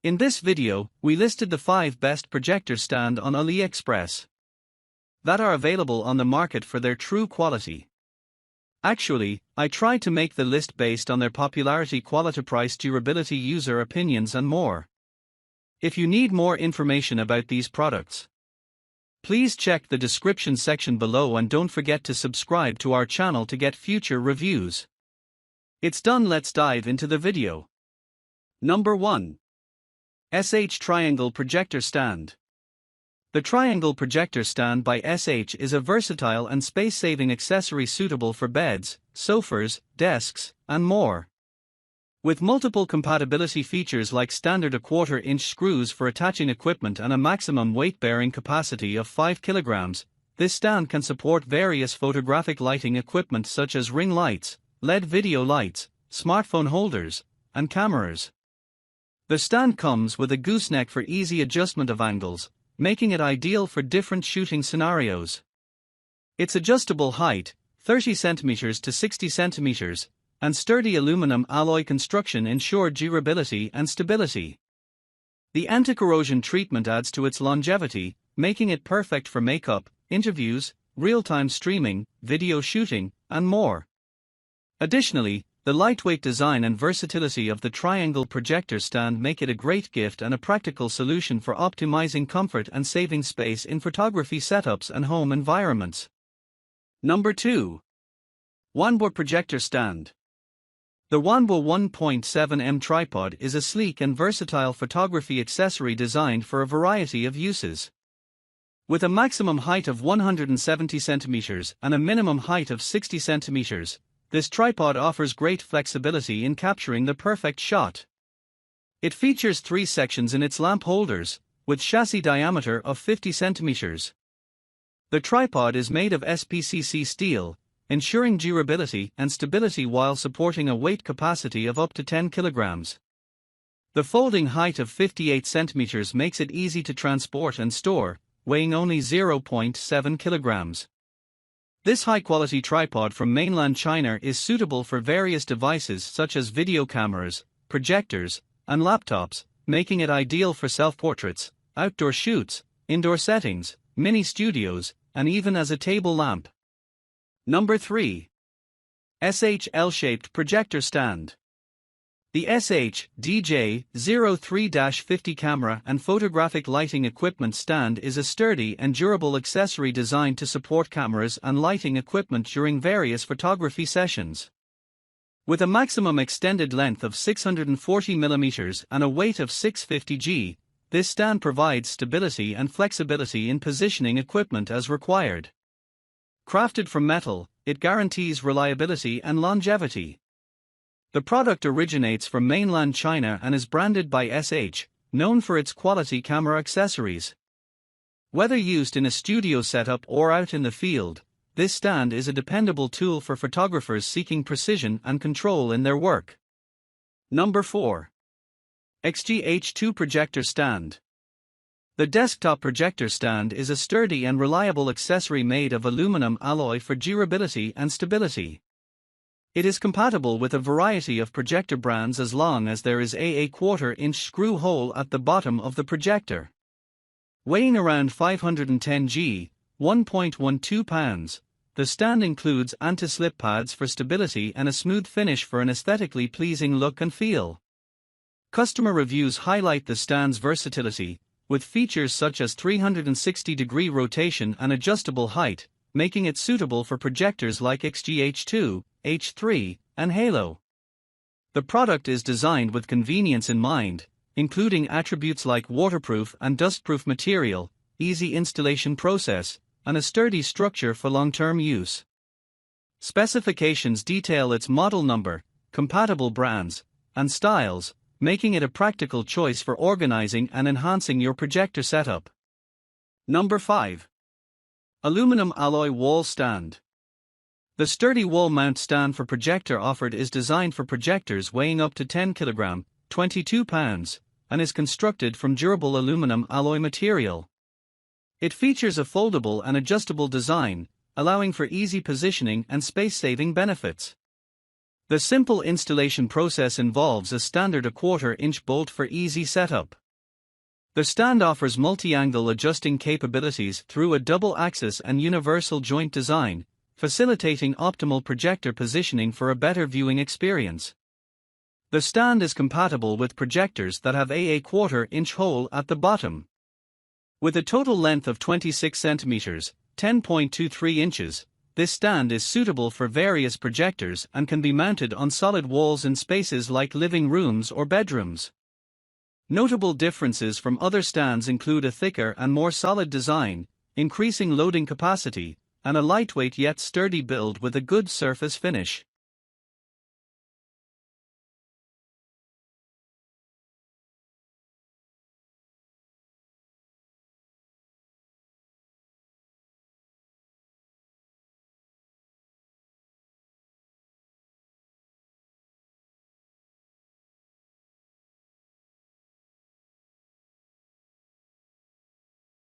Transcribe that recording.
In this video, we listed the 5 best projector stand on AliExpress that are available on the market for their true quality. Actually, I tried to make the list based on their popularity, quality, price, durability, user opinions and more. If you need more information about these products, please check the description section below and don't forget to subscribe to our channel to get future reviews. It's done, let's dive into the video. Number 1. SH Triangle Projector Stand. The Triangle Projector Stand by SH is a versatile and space-saving accessory suitable for beds, sofas, desks, and more. With multiple compatibility features like standard 1/4 inch screws for attaching equipment and a maximum weight-bearing capacity of 5 kilograms, this stand can support various photographic lighting equipment such as ring lights, LED video lights, smartphone holders, and cameras. The stand comes with a gooseneck for easy adjustment of angles, making it ideal for different shooting scenarios. Its adjustable height, 30 cm to 60 cm, and sturdy aluminum alloy construction ensure durability and stability. The anti-corrosion treatment adds to its longevity, making it perfect for makeup, interviews, real-time streaming, video shooting, and more. Additionally, the lightweight design and versatility of the triangle projector stand make it a great gift and a practical solution for optimizing comfort and saving space in photography setups and home environments. Number 2. Wanbo Projector Stand. The Wanbo 1.7mm tripod is a sleek and versatile photography accessory designed for a variety of uses. With a maximum height of 170 cm and a minimum height of 60 cm, this tripod offers great flexibility in capturing the perfect shot. It features 3 sections in its lamp holders, with chassis diameter of 50 cm. The tripod is made of SPCC steel, ensuring durability and stability while supporting a weight capacity of up to 10 kilograms. The folding height of 58 cm makes it easy to transport and store, weighing only 0.7 kilograms. This high-quality tripod from mainland China is suitable for various devices such as video cameras, projectors, and laptops, making it ideal for self-portraits, outdoor shoots, indoor settings, mini studios, and even as a table lamp. Number 3. SH L-Shaped Projector Stand. The SH DJ03-50 camera and photographic lighting equipment stand is a sturdy and durable accessory designed to support cameras and lighting equipment during various photography sessions. With a maximum extended length of 640 mm and a weight of 650 g, this stand provides stability and flexibility in positioning equipment as required. Crafted from metal, it guarantees reliability and longevity. The product originates from mainland China and is branded by SH, known for its quality camera accessories. Whether used in a studio setup or out in the field, this stand is a dependable tool for photographers seeking precision and control in their work. Number 4. XGIMI Projector Stand. The desktop projector stand is a sturdy and reliable accessory made of aluminum alloy for durability and stability. It is compatible with a variety of projector brands as long as there is a 1/4 inch screw hole at the bottom of the projector. Weighing around 510 g, 1.12 pounds, the stand includes anti-slip pads for stability and a smooth finish for an aesthetically pleasing look and feel. Customer reviews highlight the stand's versatility, with features such as 360-degree rotation and adjustable height, making it suitable for projectors like XGIMI, H3, and Halo. The product is designed with convenience in mind, including attributes like waterproof and dustproof material, easy installation process, and a sturdy structure for long-term use. Specifications detail its model number, compatible brands, and styles, making it a practical choice for organizing and enhancing your projector setup. Number 5. Aluminum Alloy Wall Stand. The sturdy wall mount stand for projector offered is designed for projectors weighing up to 10 kg, 22 pounds, and is constructed from durable aluminum alloy material. It features a foldable and adjustable design, allowing for easy positioning and space-saving benefits. The simple installation process involves a standard 1/4 inch bolt for easy setup. The stand offers multi-angle adjusting capabilities through a double-axis and universal joint design, facilitating optimal projector positioning for a better viewing experience. The stand is compatible with projectors that have a 1/4 inch hole at the bottom. With a total length of 26 cm, 10.23 inches, this stand is suitable for various projectors and can be mounted on solid walls in spaces like living rooms or bedrooms. Notable differences from other stands include a thicker and more solid design, increasing loading capacity, and a lightweight yet sturdy build with a good surface finish.